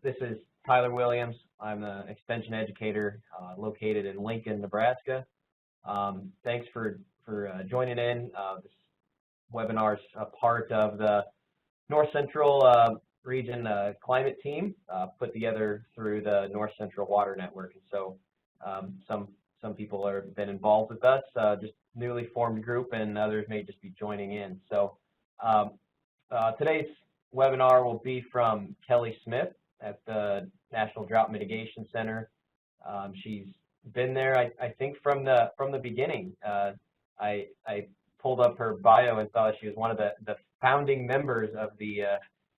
This is Tyler Williams. I'm an extension educator located in Lincoln, Nebraska. Thanks for joining in. This webinar is a part of the North Central region climate team put together through the North Central Water Network. And so some people have been involved with us, just newly formed group, and others may just be joining in. So today's webinar will be from Kelly Smith at the National Drought Mitigation Center. She's been there, I think, from the beginning. I pulled up her bio and saw she was one of the founding members of the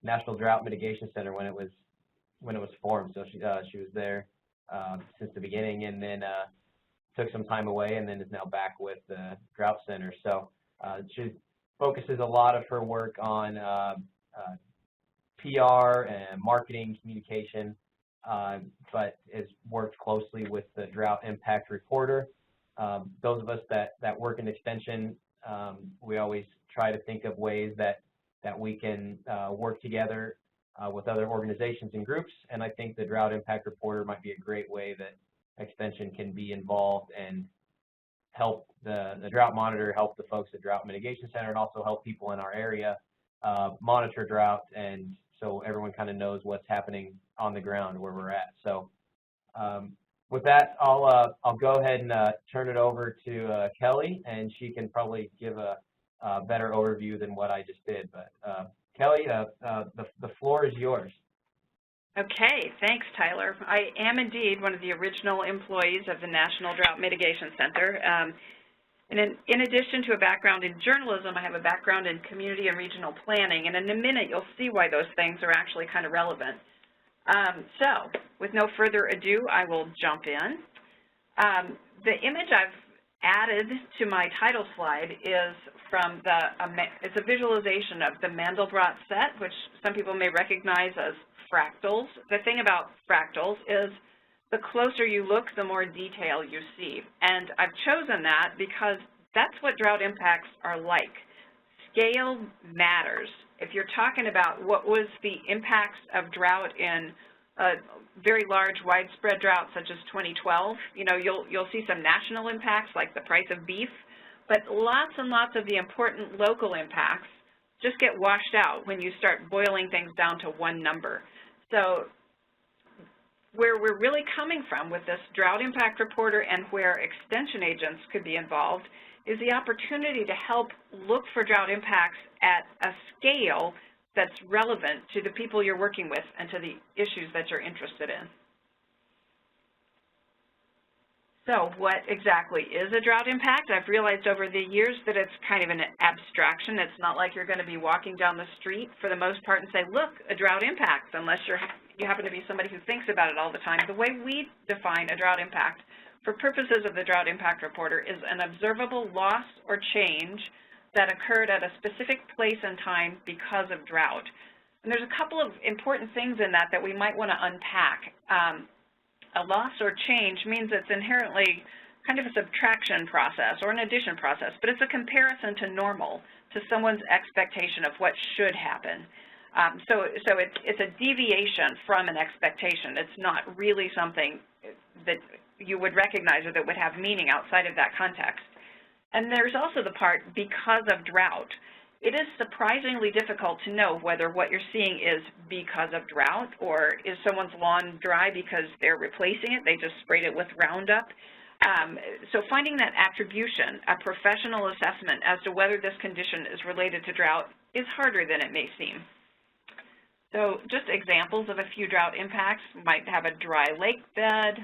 National Drought Mitigation Center when it was formed. So she was there since the beginning, and then took some time away, and then is now back with the Drought Center. So she focuses a lot of her work on PR and marketing, communication, but has worked closely with the Drought Impact Reporter. Those of us that work in extension, we always try to think of ways that we can work together with other organizations and groups, and I think the Drought Impact Reporter might be a great way that extension can be involved and help the drought monitor, help the folks at Drought Mitigation Center, and also help people in our area monitor drought, and so everyone kind of knows what's happening on the ground where we're at. So with that, I'll go ahead and turn it over to Kelly, and she can probably give a better overview than what I just did. But Kelly, the floor is yours. Okay, thanks, Tyler. I am indeed one of the original employees of the National Drought Mitigation Center. And in addition to a background in journalism, I have a background in community and regional planning, and in a minute you'll see why those things are actually kind of relevant. So, with no further ado, I will jump in. The image I've added to my title slide is from it's a visualization of the Mandelbrot set, which some people may recognize as fractals. The thing about fractals is the closer you look, the more detail you see. And I've chosen that because that's what drought impacts are like. Scale matters. If you're talking about what was the impacts of drought in a very large widespread drought such as 2012, you know, you'll see some national impacts like the price of beef, but lots and lots of the important local impacts just get washed out when you start boiling things down to one number. So where we're really coming from with this Drought Impact Reporter and where extension agents could be involved is the opportunity to help look for drought impacts at a scale that's relevant to the people you're working with and to the issues that you're interested in. So what exactly is a drought impact? I've realized over the years that it's kind of an abstraction. It's not like you're going to be walking down the street for the most part and say, look, a drought impact, unless you happen to be somebody who thinks about it all the time. The way we define a drought impact for purposes of the Drought Impact Reporter is an observable loss or change that occurred at a specific place and time because of drought. And there's a couple of important things in that we might want to unpack. A loss or change means it's inherently kind of a subtraction process or an addition process, but it's a comparison to normal, to someone's expectation of what should happen. So it's a deviation from an expectation. It's not really something that you would recognize or that would have meaning outside of that context. And there's also the part because of drought. It is surprisingly difficult to know whether what you're seeing is because of drought or is someone's lawn dry because they're replacing it, they just sprayed it with Roundup. So finding that attribution, a professional assessment as to whether this condition is related to drought is harder than it may seem. So just examples of a few drought impacts might have a dry lake bed,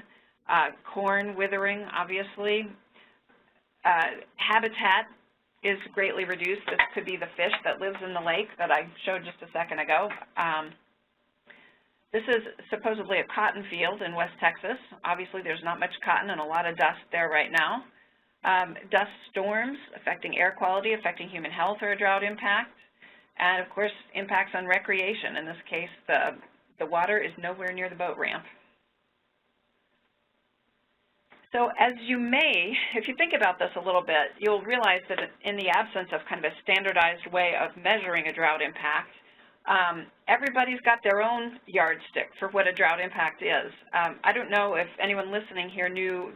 corn withering, obviously. Habitat is greatly reduced. This could be the fish that lives in the lake that I showed just a second ago. This is supposedly a cotton field in West Texas. Obviously, there's not much cotton and a lot of dust there right now. Dust storms affecting air quality, affecting human health are a drought impact. And, of course, impacts on recreation. In this case, the water is nowhere near the boat ramp. So as you may, if you think about this a little bit, you'll realize that in the absence of kind of a standardized way of measuring a drought impact, Everybody's got their own yardstick for what a drought impact is. I don't know if anyone listening here knew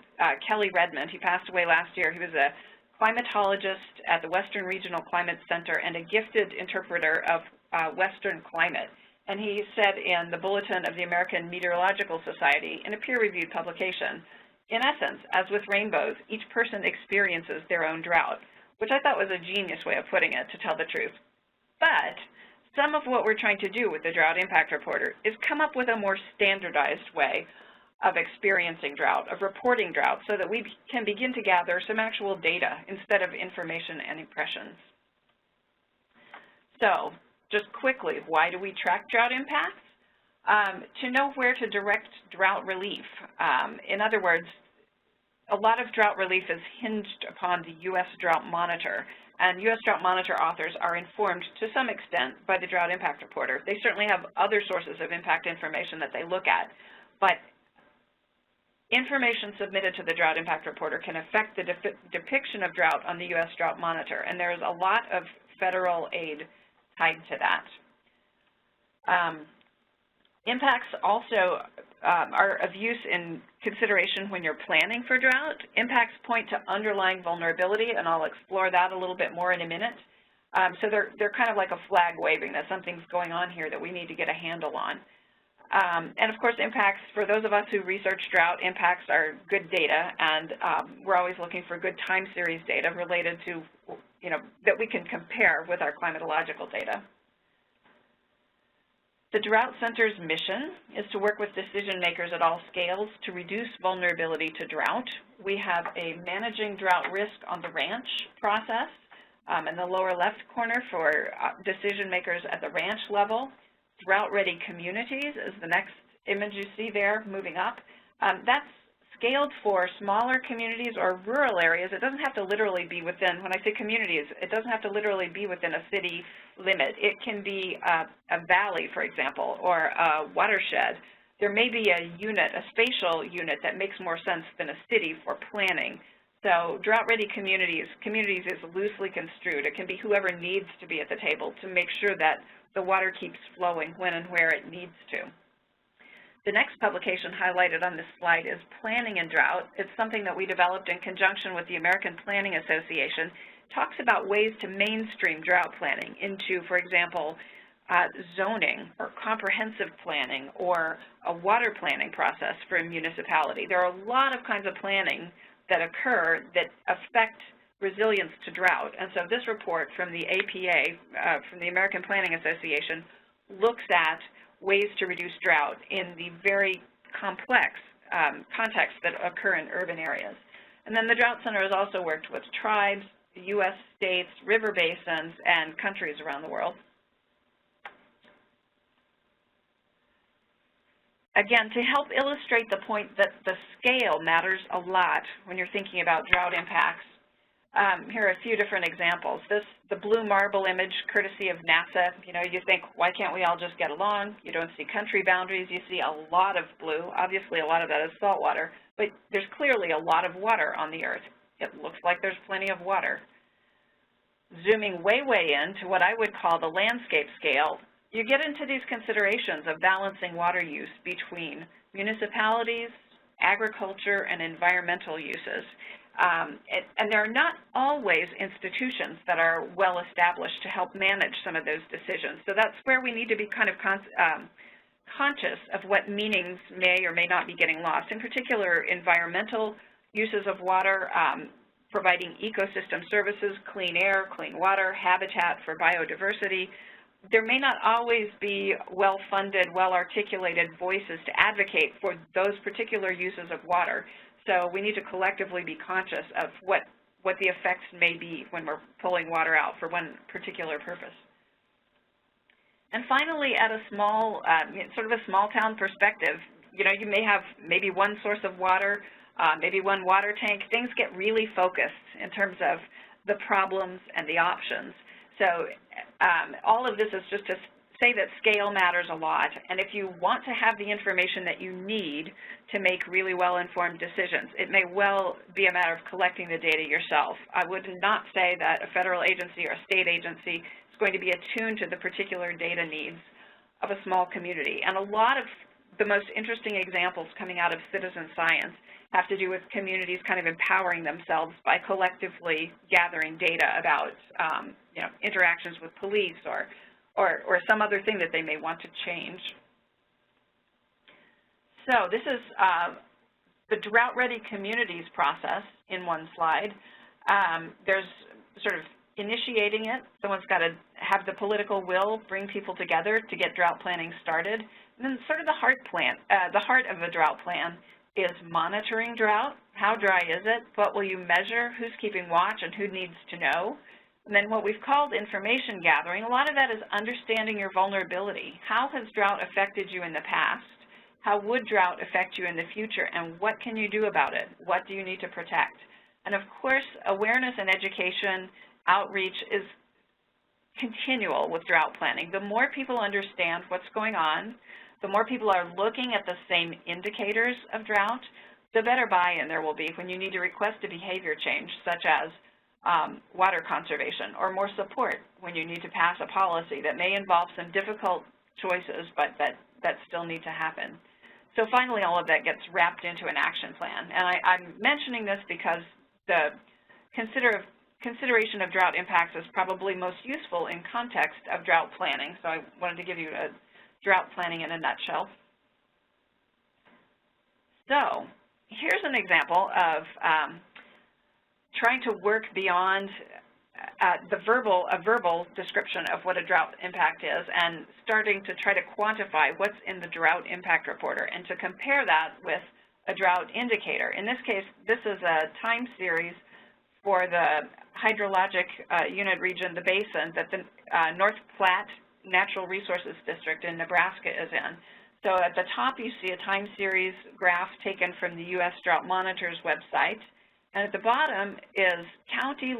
Kelly Redmond. He passed away last year. He was a climatologist at the Western Regional Climate Center and a gifted interpreter of Western climate. And he said in the Bulletin of the American Meteorological Society, in a peer-reviewed publication, in essence, as with rainbows, each person experiences their own drought, which I thought was a genius way of putting it, to tell the truth. But some of what we're trying to do with the Drought Impact Reporter is come up with a more standardized way of experiencing drought, of reporting drought, so that we can begin to gather some actual data instead of information and impressions. So, just quickly, why do we track drought impacts? To know where to direct drought relief. In other words, a lot of drought relief is hinged upon the U.S. Drought Monitor, and U.S. Drought Monitor authors are informed to some extent by the Drought Impact Reporter. They certainly have other sources of impact information that they look at, but information submitted to the Drought Impact Reporter can affect the depiction of drought on the U.S. Drought Monitor, and there's a lot of federal aid tied to that. Impacts also are of use in consideration when you're planning for drought. Impacts point to underlying vulnerability, and I'll explore that a little bit more in a minute. So they're kind of like a flag waving that something's going on here that we need to get a handle on. And of course, impacts, for those of us who research drought, impacts are good data, and we're always looking for good time series data related to, that we can compare with our climatological data. The Drought Center's mission is to work with decision makers at all scales to reduce vulnerability to drought. We have a Managing Drought Risk on the Ranch process in the lower left corner for decision makers at the ranch level. Drought-ready communities is the next image you see there, moving up. That's scaled for smaller communities or rural areas. It doesn't have to literally be within, when I say communities, it doesn't have to literally be within a city limit. It can be a valley, for example, or a watershed. There may be a unit, a spatial unit that makes more sense than a city for planning. So drought-ready communities is loosely construed. It can be whoever needs to be at the table to make sure that the water keeps flowing when and where it needs to. The next publication highlighted on this slide is Planning in Drought. It's something that we developed in conjunction with the American Planning Association. It talks about ways to mainstream drought planning into, for example, zoning or comprehensive planning or a water planning process for a municipality. There are a lot of kinds of planning that occur that affect resilience to drought. And so this report from the APA, from the American Planning Association, looks at ways to reduce drought in the very complex contexts that occur in urban areas. And then the Drought Center has also worked with tribes, the U.S. states, river basins, and countries around the world. Again, to help illustrate the point that the scale matters a lot when you're thinking about drought impacts, here are a few different examples. The blue marble image, courtesy of NASA, you think, why can't we all just get along? You don't see country boundaries. You see a lot of blue. Obviously, a lot of that is salt water, but there's clearly a lot of water on the Earth. It looks like there's plenty of water. Zooming way in to what I would call the landscape scale, you get into these considerations of balancing water use between municipalities, agriculture, and environmental uses. And there are not always institutions that are well established to help manage some of those decisions. So that's where we need to be kind of conscious of what meanings may or may not be getting lost. In particular, environmental uses of water, providing ecosystem services, clean air, clean water, habitat for biodiversity. There may not always be well-funded, well-articulated voices to advocate for those particular uses of water. So we need to collectively be conscious of what the effects may be when we're pulling water out for one particular purpose. And finally, at a small, sort of a small town perspective, you may have maybe one source of water, maybe one water tank. Things get really focused in terms of the problems and the options. So all of this is just to say that scale matters a lot, and if you want to have the information that you need to make really well-informed decisions, it may well be a matter of collecting the data yourself. I would not say that a federal agency or a state agency is going to be attuned to the particular data needs of a small community. And a lot of the most interesting examples coming out of citizen science have to do with communities kind of empowering themselves by collectively gathering data about interactions with police or some other thing that they may want to change. So this is the drought-ready communities process in one slide. There's sort of initiating it. Someone's got to have the political will, bring people together to get drought planning started. And then sort of the heart of a drought plan is monitoring drought. How dry is it? What will you measure? Who's keeping watch and who needs to know? And then what we've called information gathering, a lot of that is understanding your vulnerability. How has drought affected you in the past? How would drought affect you in the future? And what can you do about it? What do you need to protect? And of course, awareness and education outreach is continual with drought planning. The more people understand what's going on, the more people are looking at the same indicators of drought, the better buy-in there will be when you need to request a behavior change, such as water conservation, or more support when you need to pass a policy that may involve some difficult choices, but that still need to happen. So finally, all of that gets wrapped into an action plan. And I'm mentioning this because the consideration of drought impacts is probably most useful in context of drought planning. So I wanted to give you a drought planning in a nutshell. So here's an example of trying to work beyond a verbal description of what a drought impact is and starting to try to quantify what's in the Drought Impact Reporter and to compare that with a drought indicator. In this case, this is a time series for the hydrologic unit region, the basin, that the North Platte Natural Resources District in Nebraska is in. So at the top you see a time series graph taken from the U.S. Drought Monitor's website, and at the bottom is county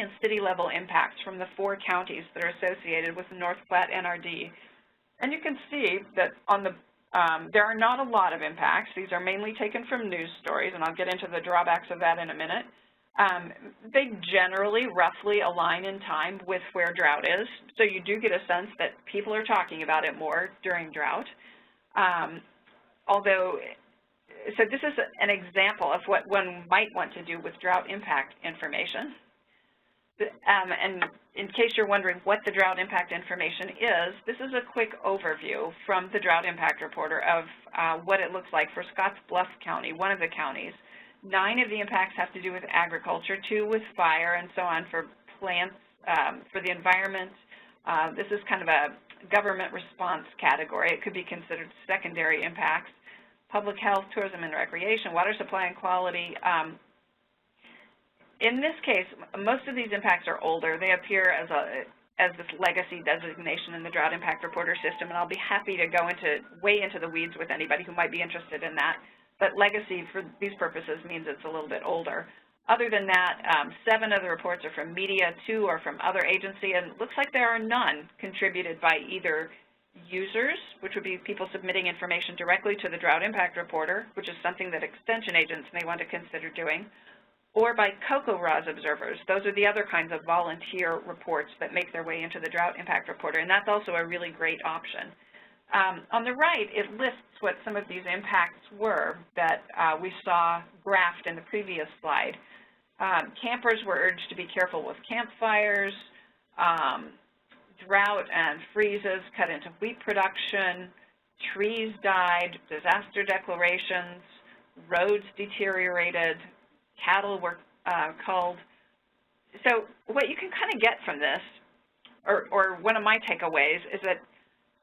and city level impacts from the 4 counties that are associated with the North Platte NRD. And you can see that on the there are not a lot of impacts. These are mainly taken from news stories, and I'll get into the drawbacks of that in a minute. They generally roughly align in time with where drought is, so you do get a sense that people are talking about it more during drought. So this is an example of what one might want to do with drought impact information. And in case you're wondering what the drought impact information is, this is a quick overview from the Drought Impact Reporter of what it looks like for Scottsbluff County, one of the counties. 9 of the impacts have to do with agriculture, 2 with fire, and so on for plants, for the environment. This is kind of a government response category. It could be considered secondary impacts. Public health, tourism and recreation, water supply and quality. In this case, most of these impacts are older. They appear as this legacy designation in the Drought Impact Reporter system, and I'll be happy to go way into the weeds with anybody who might be interested in that. But legacy for these purposes means it's a little bit older. Other than that, 7 of the reports are from media, 2 are from other agency, and it looks like there are none contributed by either users, which would be people submitting information directly to the Drought Impact Reporter, which is something that extension agents may want to consider doing, or by COCO-RAS observers. Those are the other kinds of volunteer reports that make their way into the Drought Impact Reporter, and that's also a really great option. On the right, it lists what some of these impacts were that we saw graphed in the previous slide. Campers were urged to be careful with campfires. Drought and freezes cut into wheat production. Trees died. Disaster declarations. Roads deteriorated. Cattle were culled. So what you can kind of get from this, or one of my takeaways, is that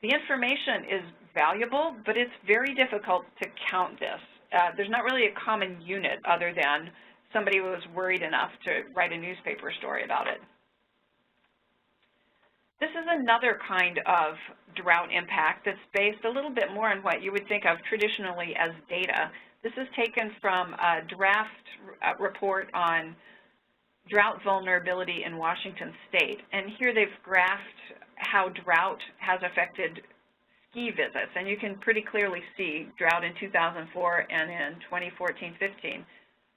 the information is valuable, but it's very difficult to count this. There's not really a common unit other than somebody who was worried enough to write a newspaper story about it. This is another kind of drought impact that's based a little bit more on what you would think of traditionally as data. This is taken from a draft report on drought vulnerability in Washington State. And here they've graphed how drought has affected ski visits. And you can pretty clearly see drought in 2004 and in 2014-15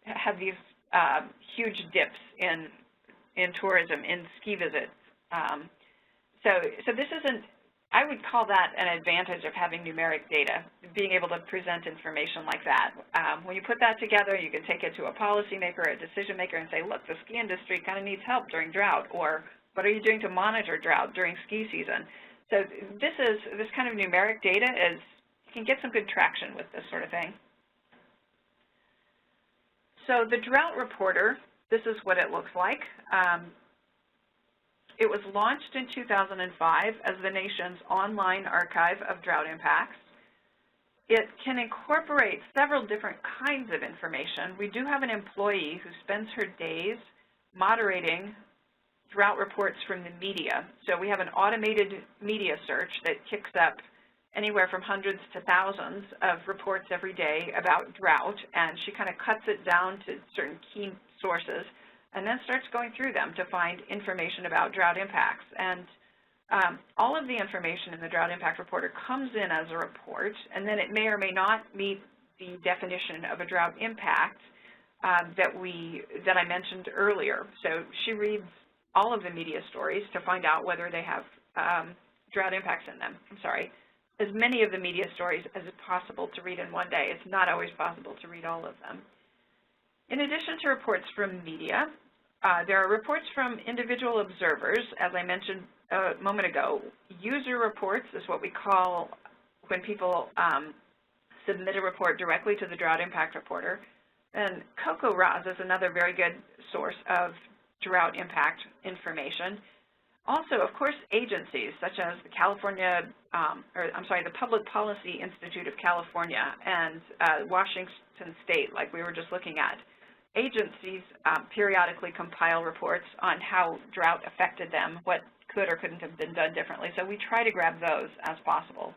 have these huge dips in tourism, in ski visits. So this isn't, I would call that an advantage of having numeric data, being able to present information like that. When you put that together, you can take it to a policymaker, a decision maker, and say, look, the ski industry kind of needs help during drought, or what are you doing to monitor drought during ski season? So this kind of numeric data you can get some good traction with this sort of thing. So the Drought Reporter, this is what it looks like. It was launched in 2005 as the nation's online archive of drought impacts. It can incorporate several different kinds of information. We do have an employee who spends her days moderating drought reports from the media. So we have an automated media search that kicks up anywhere from hundreds to thousands of reports every day about drought, and she kind of cuts it down to certain key sources and then starts going through them to find information about drought impacts. And all of the information in the Drought Impact Reporter comes in as a report, and then it may or may not meet the definition of a drought impact that I mentioned earlier. So she reads all of the media stories to find out whether they have drought impacts in them. I'm sorry, as many of the media stories as is possible to read in one day. It's not always possible to read all of them. In addition to reports from media, there are reports from individual observers. As I mentioned a moment ago, user reports is what we call when people submit a report directly to the Drought Impact Reporter. And CocoRa's is another very good source of drought impact information. Also, of course, agencies such as the the Public Policy Institute of California and Washington State, like we were just looking at. Agencies periodically compile reports on how drought affected them, what could or couldn't have been done differently. So we try to grab those as possible.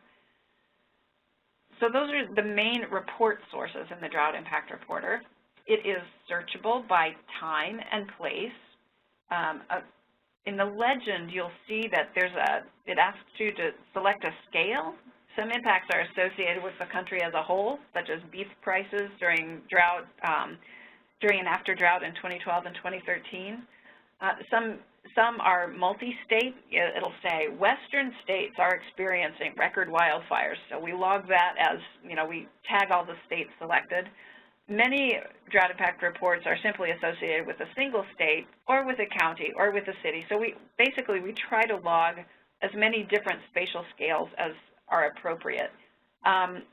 So those are the main report sources in the Drought Impact Reporter. It is searchable by time and place. In the legend, you'll see that it asks you to select a scale. Some impacts are associated with the country as a whole, such as beef prices during drought, during and after drought in 2012 and 2013. Some are multi-state. It'll say western states are experiencing record wildfires. So we log that as, we tag all the states selected. Many drought impact reports are simply associated with a single state or with a county or with a city. So we try to log as many different spatial scales as are appropriate. And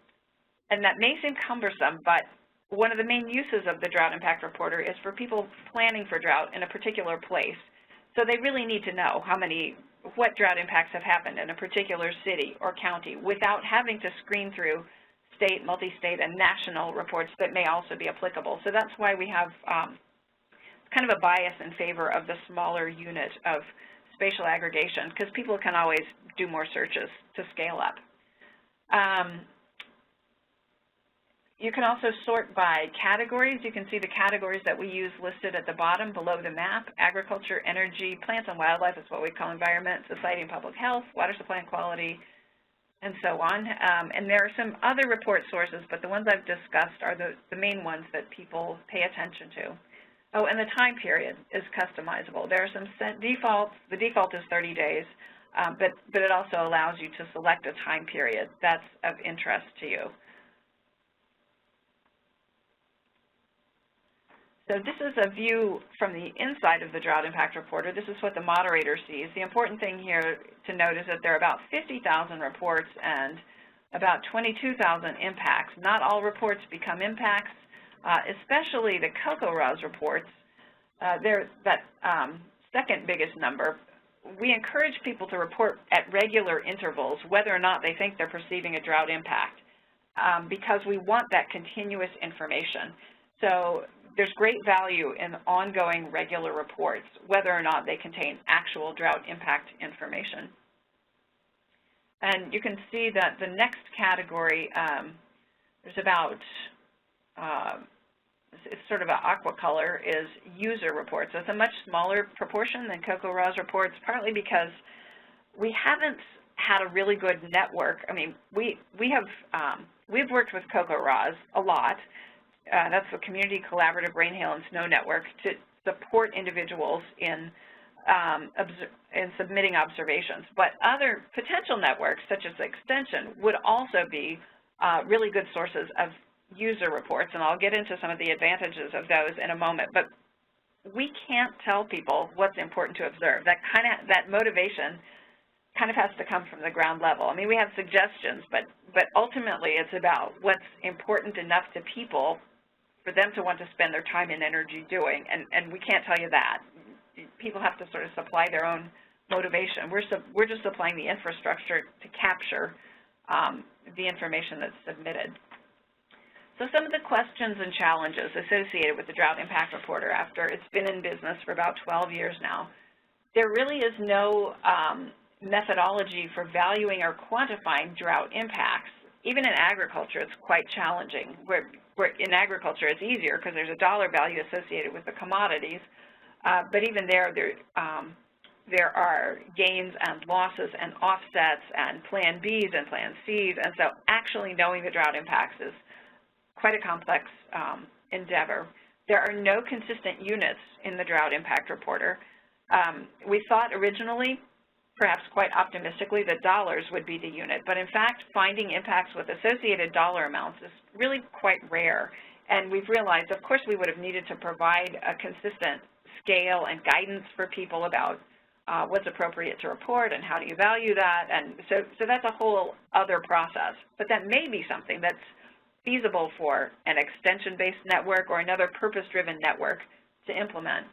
that may seem cumbersome, but one of the main uses of the Drought Impact Reporter is for people planning for drought in a particular place. So they really need to know what drought impacts have happened in a particular city or county without having to screen through state, multi-state, and national reports that may also be applicable. So that's why we have kind of a bias in favor of the smaller unit of spatial aggregation, because people can always do more searches to scale up. You can also sort by categories. You can see the categories that we use listed at the bottom below the map: agriculture, energy, plants and wildlife is what we call environment, society and public health, water supply and quality, and so on. And there are some other report sources, but the ones I've discussed are the main ones that people pay attention to. Oh, and the time period is customizable. There are some defaults. The default is 30 days, but it also allows you to select a time period that's of interest to you. So this is a view from the inside of the Drought Impact Reporter. This is what the moderator sees. The important thing here to note is that there are about 50,000 reports and about 22,000 impacts. Not all reports become impacts, especially the CocoRa's reports. They're that second biggest number. We encourage people to report at regular intervals whether or not they think they're perceiving a drought impact because we want that continuous information. So there's great value in ongoing regular reports, whether or not they contain actual drought impact information. And you can see that the next category, there's about, it's sort of an aqua color, is user reports. So it's a much smaller proportion than CocoRa's reports, partly because we haven't had a really good network. I mean, we've worked with CoCoRaHS a lot. That's the Community Collaborative Rain, Hail, and Snow Network, to support individuals in submitting observations. But other potential networks, such as Extension, would also be really good sources of user reports, and I'll get into some of the advantages of those in a moment. But we can't tell people what's important to observe. That motivation kind of has to come from the ground level. I mean, we have suggestions, but ultimately it's about what's important enough to people for them to want to spend their time and energy doing, and we can't tell you that. People have to sort of supply their own motivation. We're just supplying the infrastructure to capture the information that's submitted. So some of the questions and challenges associated with the Drought Impact Reporter after it's been in business for about 12 years now. There really is no methodology for valuing or quantifying drought impacts. Even in agriculture, it's quite challenging. Where in agriculture, it's easier because there's a dollar value associated with the commodities, but even there are gains and losses and offsets and Plan Bs and Plan Cs, and so actually knowing the drought impacts is quite a complex endeavor. There are no consistent units in the Drought Impact Reporter. We thought originally, perhaps quite optimistically, that dollars would be the unit, but in fact, finding impacts with associated dollar amounts is really quite rare. And we've realized, of course, we would have needed to provide a consistent scale and guidance for people about what's appropriate to report and how do you value that, and so that's a whole other process. But that may be something that's feasible for an extension-based network or another purpose-driven network to implement.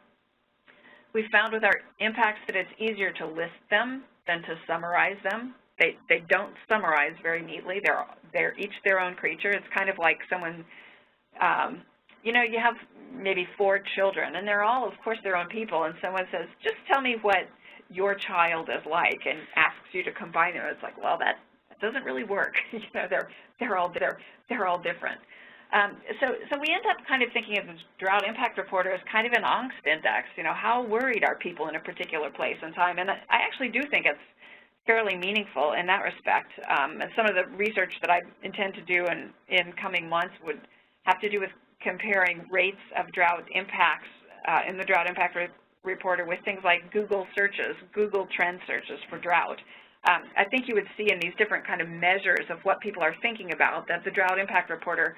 We found with our impacts that it's easier to list them than to summarize them. They don't summarize very neatly. They're each their own creature. It's kind of like someone, you know, you have maybe 4 children, and they're all, of course, their own people, and someone says, just tell me what your child is like, and asks you to combine them. It's like, well, that doesn't really work. You know, they're all different. So we end up kind of thinking of this Drought Impact Reporter as kind of an angst index. You know, how worried are people in a particular place and time? And I actually do think it's fairly meaningful in that respect. And some of the research that I intend to do in coming months would have to do with comparing rates of drought impacts in the Drought Impact Reporter with things like Google searches, Google trend searches for drought. I think you would see in these different kind of measures of what people are thinking about that the Drought Impact Reporter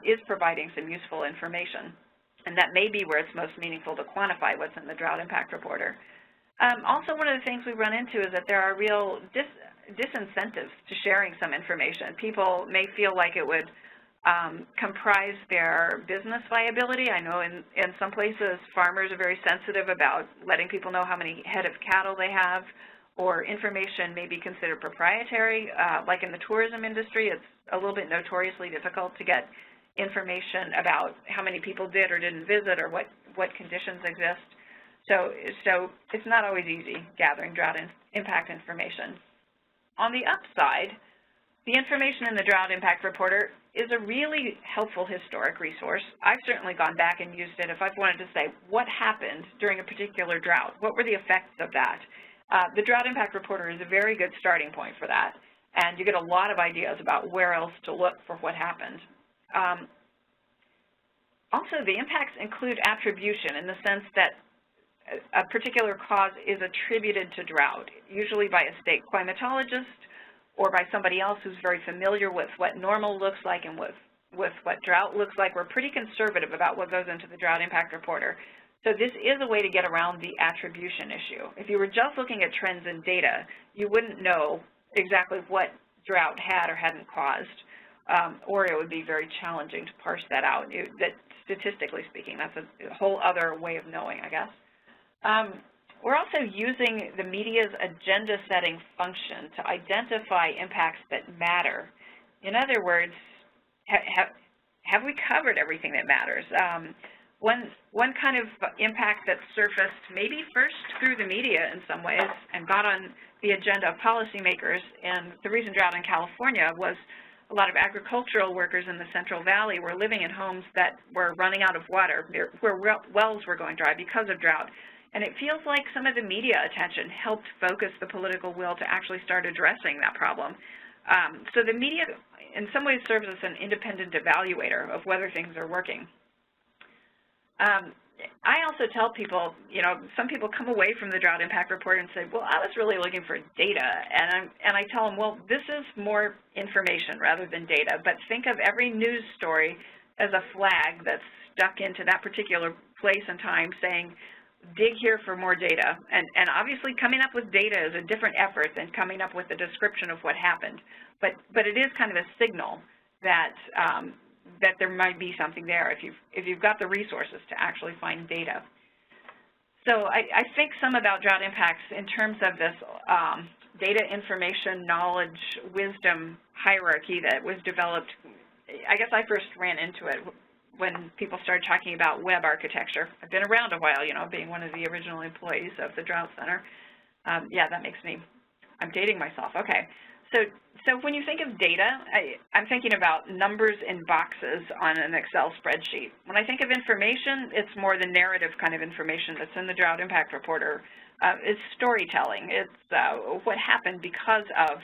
is providing some useful information. And that may be where it's most meaningful to quantify what's in the Drought Impact Reporter. Also, one of the things we run into is that there are real disincentives to sharing some information. People may feel like it would comprise their business viability. I know in some places farmers are very sensitive about letting people know how many head of cattle they have, or information may be considered proprietary. Like in the tourism industry, it's a little bit notoriously difficult to get information about how many people did or didn't visit or what conditions exist. So it's not always easy gathering drought impact information. On the upside, the information in the Drought Impact Reporter is a really helpful historic resource. I've certainly gone back and used it if I've wanted to say what happened during a particular drought, what were the effects of that. The Drought Impact Reporter is a very good starting point for that, and you get a lot of ideas about where else to look for what happened. Also, the impacts include attribution in the sense that a particular cause is attributed to drought, usually by a state climatologist or by somebody else who's very familiar with what normal looks like and with what drought looks like. We're pretty conservative about what goes into the Drought Impact Reporter. So this is a way to get around the attribution issue. If you were just looking at trends and data, you wouldn't know exactly what drought had or hadn't caused, or it would be very challenging to parse that out. That statistically speaking, that's a whole other way of knowing, I guess. We're also using the media's agenda-setting function to identify impacts that matter. In other words, have we covered everything that matters? One kind of impact that surfaced maybe first through the media in some ways and got on the agenda of policymakers and the recent drought in California was a lot of agricultural workers in the Central Valley were living in homes that were running out of water, where wells were going dry because of drought. And it feels like some of the media attention helped focus the political will to actually start addressing that problem. So the media, in some ways, serves as an independent evaluator of whether things are working. I also tell people, you know, some people come away from the Drought Impact Report and say, well, I was really looking for data. And I tell them, well, this is more information rather than data. But think of every news story as a flag that's stuck into that particular place and time saying, dig here for more data. And obviously coming up with data is a different effort than coming up with a description of what happened. But it is kind of a signal that that there might be something there if you've got the resources to actually find data. So I think some about drought impacts in terms of this data, information, knowledge, wisdom hierarchy that was developed. I guess I first ran into it when people started talking about web architecture. I've been around a while, you know, being one of the original employees of the Drought Center. Yeah, that makes me, I'm dating myself. Okay. So when you think of data, I'm thinking about numbers in boxes on an Excel spreadsheet. When I think of information, it's more the narrative kind of information that's in the Drought Impact Reporter. It's storytelling. It's what happened because of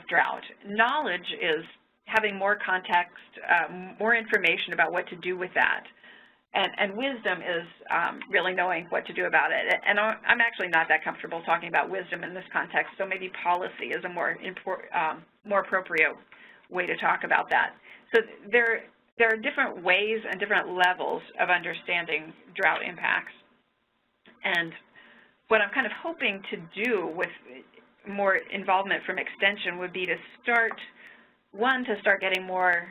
drought. Knowledge is having more context, more information about what to do with that. And wisdom is really knowing what to do about it. And I'm actually not that comfortable talking about wisdom in this context, so maybe policy is a more appropriate way to talk about that. So there are different ways and different levels of understanding drought impacts. And what I'm kind of hoping to do with more involvement from Extension would be to start, one, to start getting more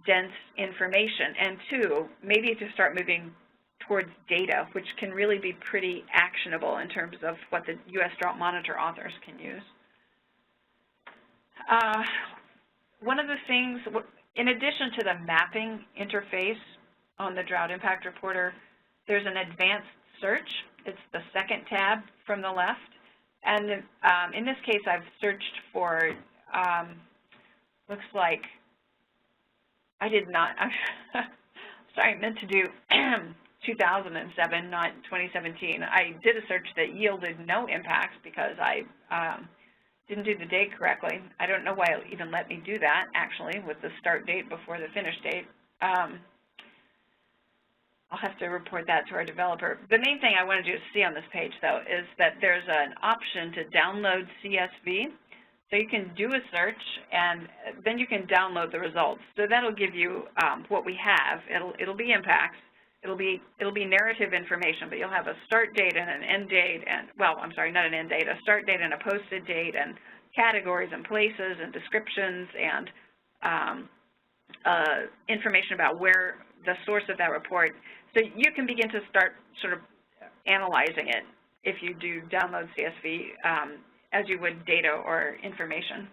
dense information, and two, maybe to start moving towards data, which can really be pretty actionable in terms of what the U.S. Drought Monitor authors can use. One of the things, in addition to the mapping interface on the Drought Impact Reporter, there's an advanced search. It's the second tab from the left. And in this case, I've searched for, looks like, I did not, sorry, I meant to do 2007, not 2017. I did a search that yielded no impacts because I didn't do the date correctly. I don't know why it even let me do that, actually, with the start date before the finish date. I'll have to report that to our developer. The main thing I wanted you to see on this page, though, is that there's an option to download CSV. So you can do a search, and then you can download the results. So that'll give you what we have. It'll be impacts. It'll be narrative information, but you'll have a start date and an end date, and well, I'm sorry, not an end date, a start date and a posted date, and categories and places and descriptions, and information about where the source of that report. So you can begin to start sort of analyzing it if you do download CSV. As you would data or information.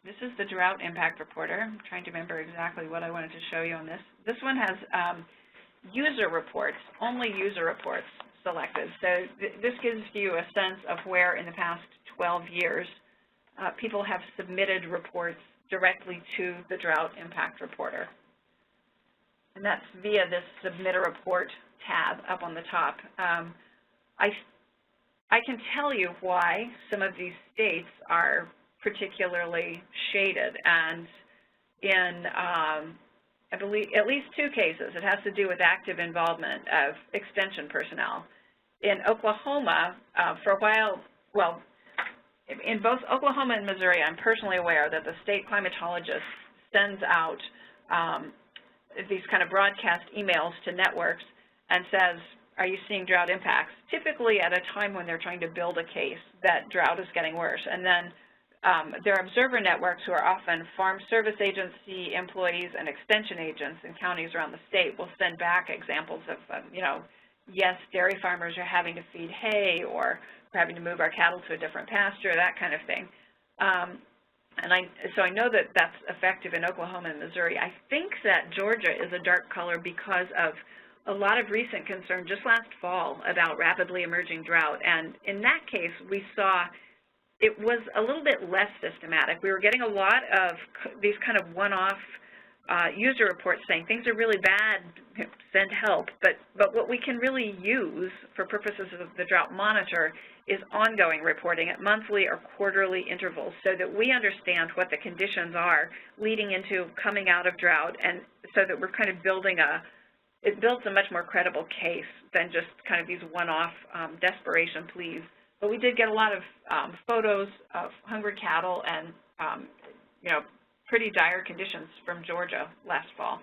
This is the Drought Impact Reporter. I'm trying to remember exactly what I wanted to show you on this. This one has user reports, only user reports selected. So this gives you a sense of where in the past 12 years people have submitted reports directly to the Drought Impact Reporter. And that's via this Submit a Report tab up on the top. I can tell you why some of these states are particularly shaded, and in I believe at least two cases it has to do with active involvement of Extension personnel. In Oklahoma, for a while, well, in both Oklahoma and Missouri, I'm personally aware that the state climatologist sends out these kind of broadcast emails to networks and says, are you seeing drought impacts? Typically at a time when they're trying to build a case that drought is getting worse. And then their observer networks, who are often Farm Service Agency employees and Extension agents in counties around the state, will send back examples of, you know, yes, dairy farmers are having to feed hay, or we're having to move our cattle to a different pasture, that kind of thing. So I know that that's effective in Oklahoma and Missouri. I think that Georgia is a dark color because of a lot of recent concern just last fall about rapidly emerging drought. And in that case, we saw it was a little bit less systematic. We were getting a lot of these kind of one-off user reports saying things are really bad, send help, but what we can really use for purposes of the Drought Monitor is ongoing reporting at monthly or quarterly intervals so that we understand what the conditions are leading into coming out of drought, and so that we're kind of building it builds a much more credible case than just kind of these one-off desperation pleas. But we did get a lot of photos of hungry cattle and, you know, pretty dire conditions from Georgia last fall.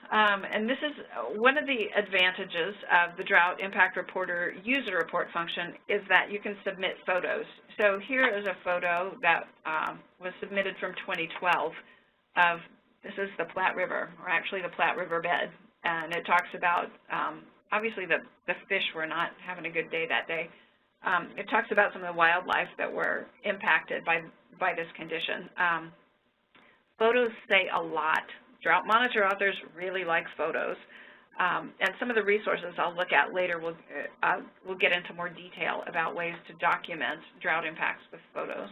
And this is one of the advantages of the Drought Impact Reporter user report function is that you can submit photos. So here is a photo that was submitted from 2012 of, this is the Platte River, or actually the Platte River bed, and it talks about, obviously the fish were not having a good day that day. It talks about some of the wildlife that were impacted by this condition. Photos say a lot. Drought Monitor authors really like photos, and some of the resources I'll look at later will get into more detail about ways to document drought impacts with photos.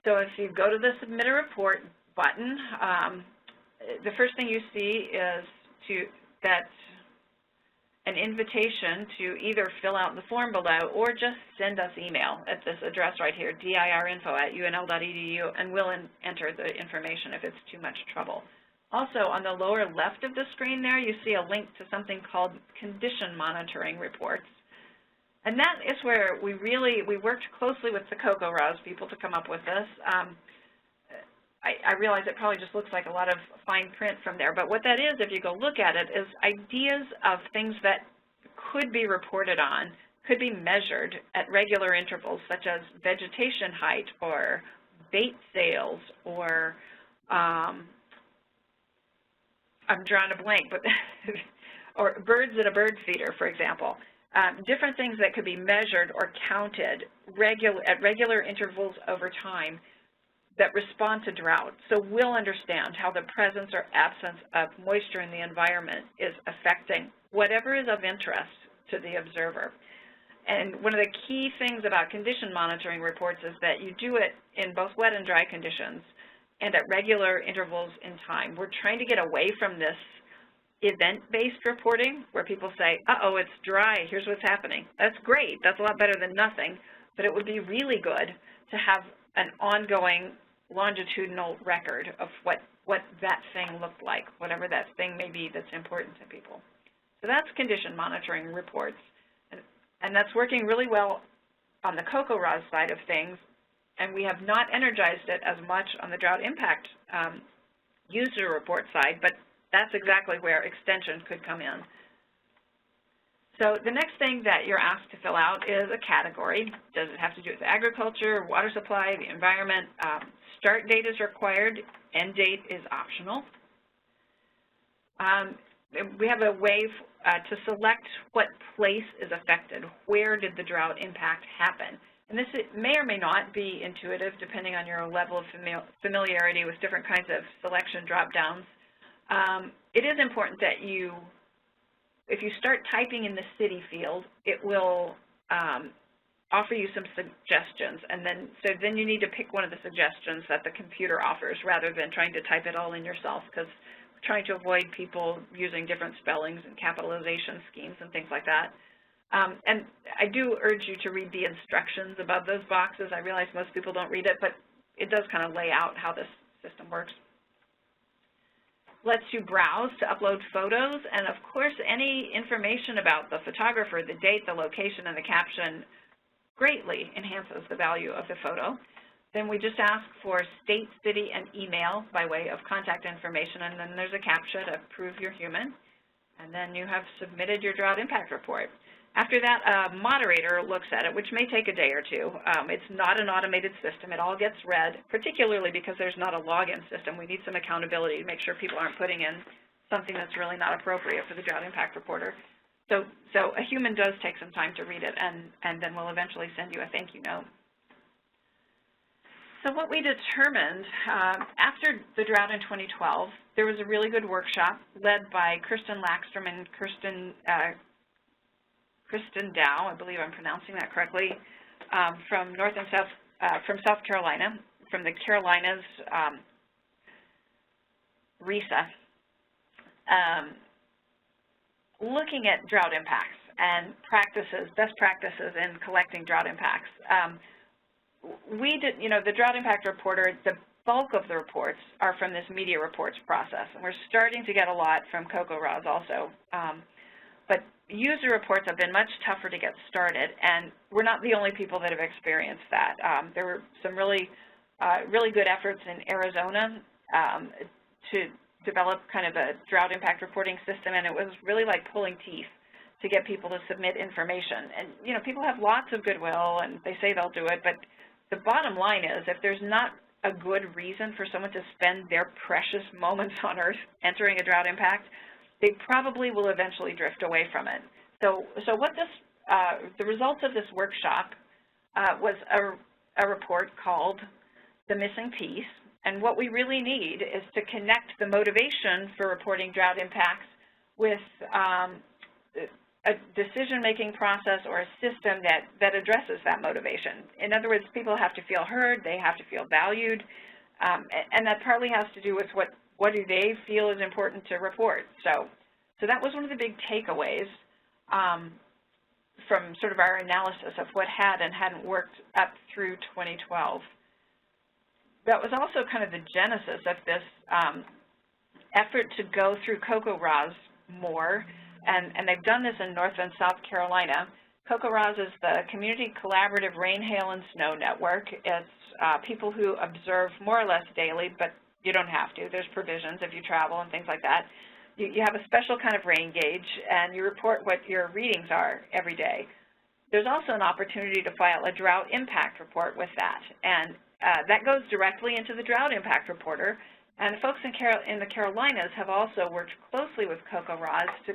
So if you go to the Submit a Report button, the first thing you see is an invitation to either fill out the form below or just send us email at this address right here, dirinfo@unl.edu, and we'll enter the information if it's too much trouble. Also, on the lower left of the screen there, you see a link to something called condition monitoring reports. And that is where we worked closely with the COCO-ROS people to come up with this. I realize it probably just looks like a lot of fine print from there, but what that is, if you go look at it, is ideas of things that could be reported on, could be measured at regular intervals, such as vegetation height or bait sales or, I'm drawing a blank, but or birds at a bird feeder, for example. Different things that could be measured or counted at regular intervals over time that respond to drought. So we'll understand how the presence or absence of moisture in the environment is affecting whatever is of interest to the observer. And one of the key things about condition monitoring reports is that you do it in both wet and dry conditions and at regular intervals in time. We're trying to get away from this event-based reporting where people say, uh-oh, it's dry, here's what's happening. That's great, that's a lot better than nothing, but it would be really good to have an ongoing longitudinal record of what that thing looked like, whatever that thing may be that's important to people. So that's condition monitoring reports, and that's working really well on the COCO-ROS side of things, and we have not energized it as much on the drought impact user report side, but that's exactly where extension could come in. So the next thing that you're asked to fill out is a category. Does it have to do with agriculture, water supply, the environment? Start date is required, end date is optional. We have a way to select what place is affected. Where did the drought impact happen? And this may or may not be intuitive depending on your level of familiarity with different kinds of selection drop-downs. It is important that if you start typing in the city field, it will offer you some suggestions, and so then you need to pick one of the suggestions that the computer offers rather than trying to type it all in yourself, because we're trying to avoid people using different spellings and capitalization schemes and things like that. And I do urge you to read the instructions above those boxes. I realize most people don't read it, but it does kind of lay out how this system works. Lets you browse to upload photos, and of course any information about the photographer, the date, the location, and the caption greatly enhances the value of the photo. Then we just ask for state, city, and email by way of contact information, and then there's a CAPTCHA to prove you're human, and then you have submitted your drought impact report. After that, a moderator looks at it, which may take a day or two. It's not an automated system. It all gets read, particularly because there's not a login system. We need some accountability to make sure people aren't putting in something that's really not appropriate for the Drought Impact Reporter. So a human does take some time to read it, and then we'll eventually send you a thank you note. So what we determined after the drought in 2012, there was a really good workshop led by Kirsten Lackstrom and Kristen Dow, I believe I'm pronouncing that correctly, from South Carolina, from the Carolinas, RISA, looking at drought impacts and practices, best practices in collecting drought impacts. We did, the Drought Impact Reporter, the bulk of the reports are from this media reports process, and we're starting to get a lot from CocoRa's also. But user reports have been much tougher to get started, and we're not the only people that have experienced that. There were some really good efforts in Arizona to develop kind of a drought impact reporting system, and it was really like pulling teeth to get people to submit information. And, people have lots of goodwill, and they say they'll do it, but the bottom line is if there's not a good reason for someone to spend their precious moments on Earth entering a drought impact, they probably will eventually drift away from it. So what the results of this workshop was a report called The Missing Piece, and what we really need is to connect the motivation for reporting drought impacts with a decision-making process or a system that addresses that motivation. In other words, people have to feel heard, they have to feel valued, and that partly has to do with what do they feel is important to report. So that was one of the big takeaways from sort of our analysis of what had and hadn't worked up through 2012. That was also kind of the genesis of this effort to go through CocoRa's more, and they've done this in North and South Carolina. CocoRa's is the Community Collaborative Rain, Hail, and Snow Network. It's people who observe more or less daily, but you don't have to. There's provisions if you travel and things like that. You have a special kind of rain gauge, and you report what your readings are every day. There's also an opportunity to file a drought impact report with that, and that goes directly into the Drought Impact Reporter. And folks in the Carolinas have also worked closely with CocoRa's to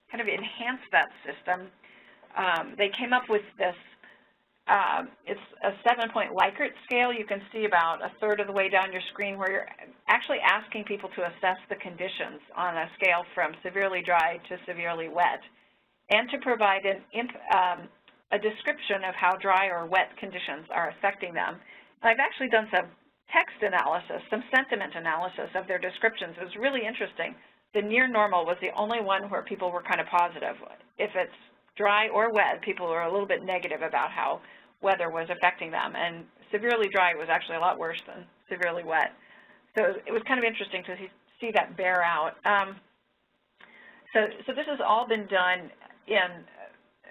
kind of enhance that system. They came up with this, it's a 7-point Likert scale. You can see about a third of the way down your screen where you're actually asking people to assess the conditions on a scale from severely dry to severely wet, and to provide a description of how dry or wet conditions are affecting them. And I've actually done some text analysis, some sentiment analysis of their descriptions. It was really interesting. The near normal was the only one where people were kind of positive. If it's dry or wet, people were a little bit negative about how weather was affecting them, and severely dry was actually a lot worse than severely wet. So it was kind of interesting to see that bear out. So this has all been done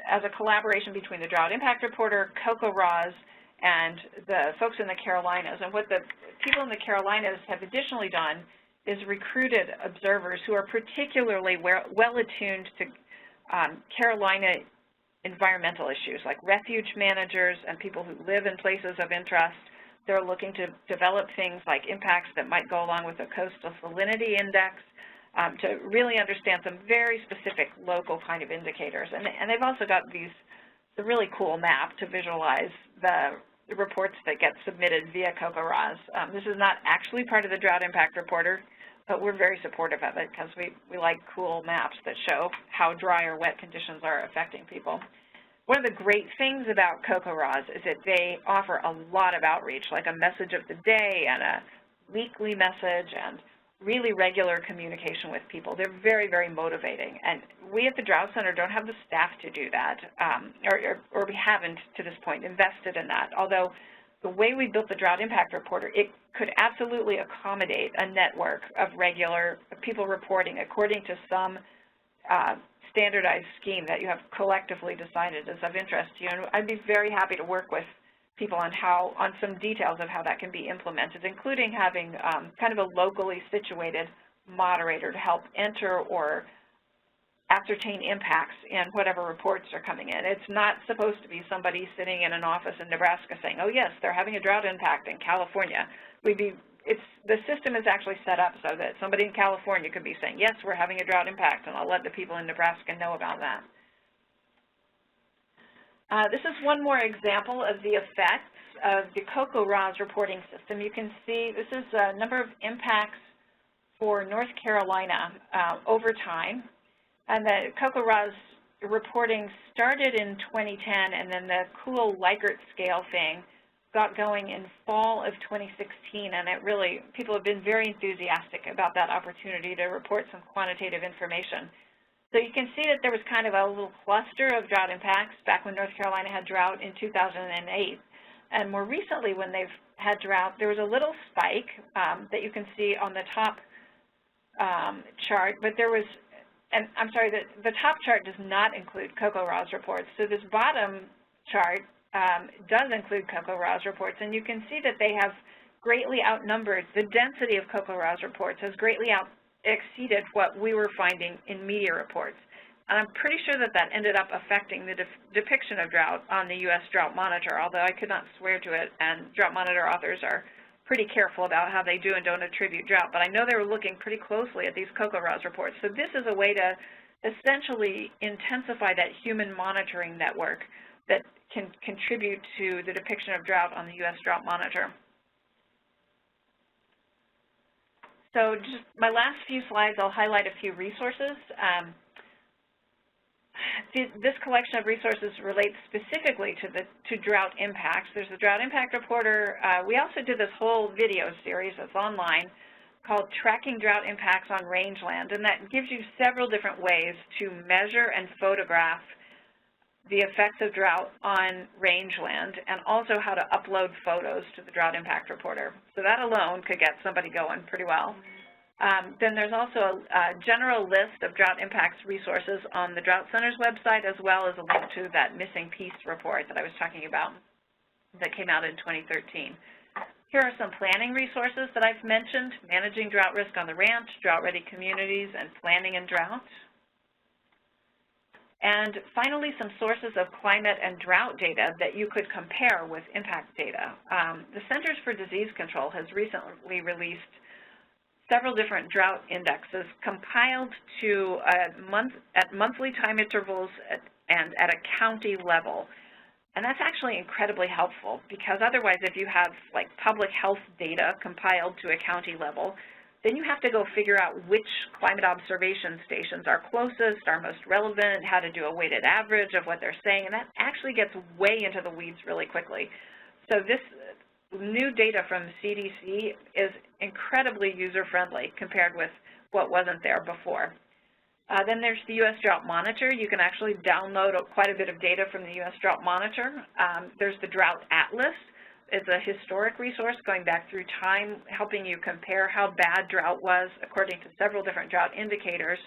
as a collaboration between the Drought Impact Reporter, CocoRa's, and the folks in the Carolinas. And what the people in the Carolinas have additionally done is recruited observers who are particularly well attuned to Carolina environmental issues, like refuge managers and people who live in places of interest. They're looking to develop things like impacts that might go along with the Coastal Salinity Index, to really understand some very specific local kind of indicators. And they've also got the really cool map to visualize the reports that get submitted via CocoRa's. This is not actually part of the Drought Impact Reporter, but we're very supportive of it because we like cool maps that show how dry or wet conditions are affecting people. One of the great things about CocoRa's is that they offer a lot of outreach, like a message of the day and a weekly message and really regular communication with people. They're very, very motivating. And we at the Drought Center don't have the staff to do that, or we haven't to this point invested in that. Although the way we built the Drought Impact Reporter, it could absolutely accommodate a network of regular people reporting according to some standardized scheme that you have collectively decided is of interest to you. And I'd be very happy to work with people on some details of how that can be implemented, including having kind of a locally situated moderator to help enter or ascertain impacts in whatever reports are coming in. It's not supposed to be somebody sitting in an office in Nebraska saying, oh yes, they're having a drought impact in California. The system is actually set up so that somebody in California could be saying, yes, we're having a drought impact, and I'll let the people in Nebraska know about that. This is one more example of the effects of the CocoRa's reporting system. You can see this is a number of impacts for North Carolina over time. And the CocoRa's reporting started in 2010, and then the cool Likert scale thing got going in fall of 2016, and it really, people have been very enthusiastic about that opportunity to report some quantitative information. So you can see that there was kind of a little cluster of drought impacts back when North Carolina had drought in 2008. And more recently, when they've had drought, there was a little spike that you can see on the top chart, but there was, and I'm sorry, the top chart does not include CoCoRaHS reports. So this bottom chart does include CoCoRaHS reports, and you can see that they have greatly outnumbered, the density of CoCoRaHS reports has greatly exceeded what we were finding in media reports. And I'm pretty sure that that ended up affecting the depiction of drought on the U.S. Drought Monitor, although I could not swear to it, and Drought Monitor authors are pretty careful about how they do and don't attribute drought. But I know they were looking pretty closely at these CoCoRaHS reports. So this is a way to essentially intensify that human monitoring network that can contribute to the depiction of drought on the U.S. Drought Monitor. So just my last few slides, I'll highlight a few resources. This collection of resources relates specifically to drought impacts. There's the Drought Impact Reporter. We also did this whole video series that's online called Tracking Drought Impacts on Rangeland, and that gives you several different ways to measure and photograph the effects of drought on rangeland, and also how to upload photos to the Drought Impact Reporter. So that alone could get somebody going pretty well. Then there's also a general list of drought impacts resources on the Drought Center's website, as well as a link to that missing piece report that I was talking about that came out in 2013. Here are some planning resources that I've mentioned: Managing Drought Risk on the Ranch, Drought-Ready Communities, and Planning in Drought. And finally, some sources of climate and drought data that you could compare with impact data. The Centers for Disease Control has recently released several different drought indexes compiled to at monthly time intervals and at a county level. And that's actually incredibly helpful, because otherwise, if you have like public health data compiled to a county level, then you have to go figure out which climate observation stations are closest, are most relevant, how to do a weighted average of what they're saying, and that actually gets way into the weeds really quickly. So this new data from CDC is incredibly user-friendly compared with what wasn't there before. Then there's the U.S. Drought Monitor. You can actually download quite a bit of data from the U.S. Drought Monitor. There's the Drought Atlas. It's a historic resource going back through time, helping you compare how bad drought was according to several different drought indicators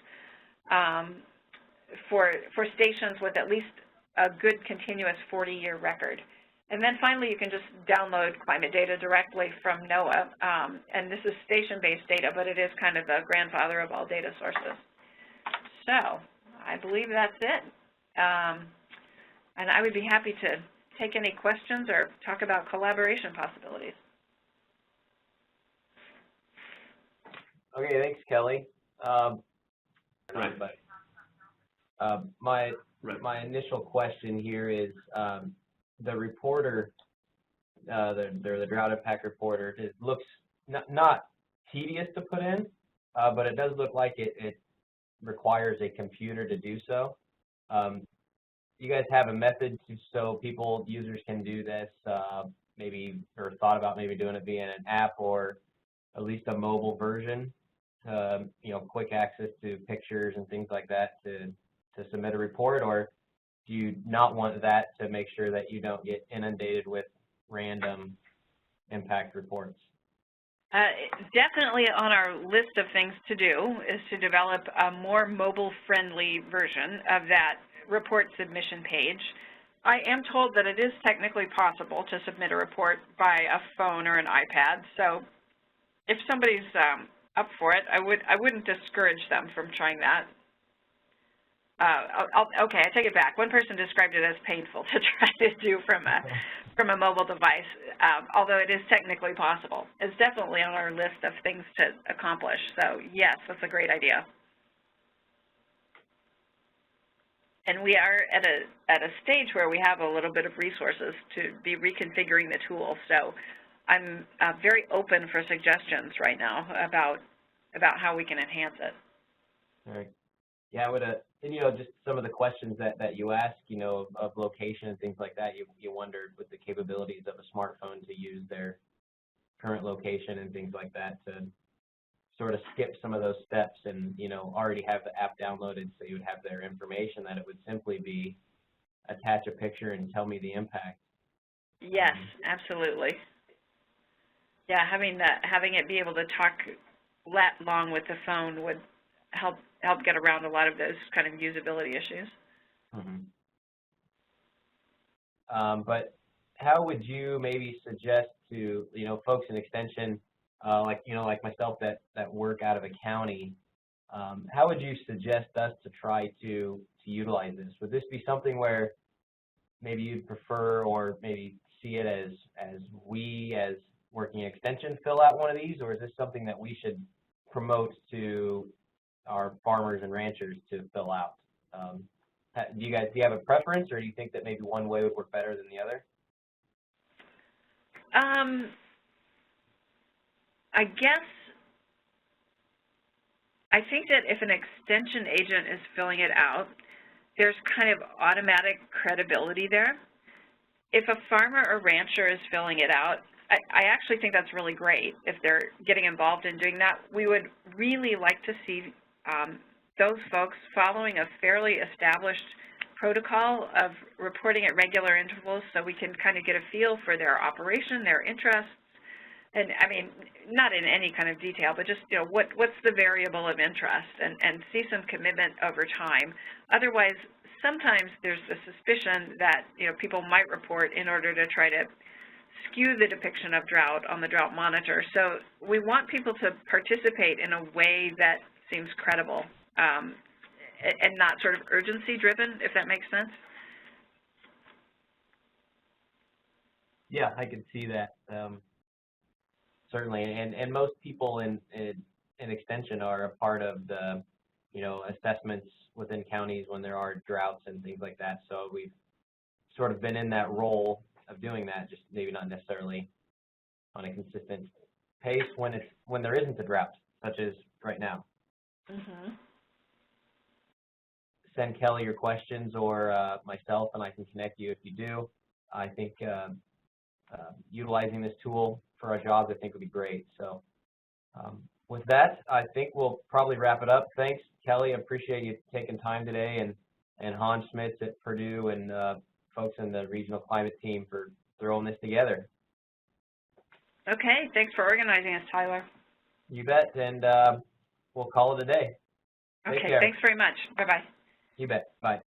for stations with at least a good continuous 40-year record. And then finally, you can just download climate data directly from NOAA. And this is station-based data, but it is kind of the grandfather of all data sources. So I believe that's it. And I would be happy to take any questions or talk about collaboration possibilities. Okay, thanks, Kelly. My initial question here is the reporter, the Drought Impact Reporter. It looks not tedious to put in, but it does look like it requires a computer to do so. You guys have a method so users can do this, maybe, or thought about maybe doing it via an app or at least a mobile version, quick access to pictures and things like that to submit a report? Or do you not want that to make sure that you don't get inundated with random impact reports? Definitely on our list of things to do is to develop a more mobile-friendly version of that report submission page. I am told that it is technically possible to submit a report by a phone or an iPad, so if somebody's up for it, I wouldn't discourage them from trying that. Okay, I take it back. One person described it as painful to try to do from a mobile device, although it is technically possible. It's definitely on our list of things to accomplish, so yes, that's a great idea. And we are at a stage where we have a little bit of resources to be reconfiguring the tool, so I'm very open for suggestions right now about how we can enhance it. All right. Yeah, And, you know, just some of the questions that you ask, you know, of location and things like that, you wondered with the capabilities of a smartphone to use their current location and things like that to sort of skip some of those steps and, you know, already have the app downloaded so you would have their information, that it would simply be attach a picture and tell me the impact. Yes, absolutely. Yeah, having it be able to talk that long with the phone would help get around a lot of those kind of usability issues. But how would you maybe suggest to, you know, folks in Extension, like, you know, like myself that work out of a county, how would you suggest us to try to utilize this? Would this be something where maybe you'd prefer or maybe see it as we as working Extension fill out one of these, or is this something that we should promote to our farmers and ranchers to fill out? Do you have a preference, or do you think that maybe one way would work better than the other? I think that if an Extension agent is filling it out, there's kind of automatic credibility there. If a farmer or rancher is filling it out, I actually think that's really great if they're getting involved in doing that. We would really like to see those folks following a fairly established protocol of reporting at regular intervals so we can kind of get a feel for their operation, their interests, and I mean, not in any kind of detail, but just, you know, what's the variable of interest, and see some commitment over time. Otherwise, sometimes there's a suspicion that, you know, people might report in order to try to skew the depiction of drought on the drought monitor. So we want people to participate in a way that seems credible and not sort of urgency-driven, if that makes sense. Yeah, I can see that. Certainly, and most people in Extension are a part of the, you know, assessments within counties when there are droughts and things like that. So we've sort of been in that role of doing that, just maybe not necessarily on a consistent pace when there isn't a drought, such as right now. Send Kelly your questions or myself, and I can connect you if you do. I think utilizing this tool for our jobs, I think, would be great. So with that, I think we'll probably wrap it up. Thanks, Kelly. I appreciate you taking time today, and Hans Smith at Purdue and folks in the regional climate team for throwing this together. Okay, thanks for organizing us, Tyler. You bet, and we'll call it a day. Okay, thanks very much. Bye-bye. You bet. Bye.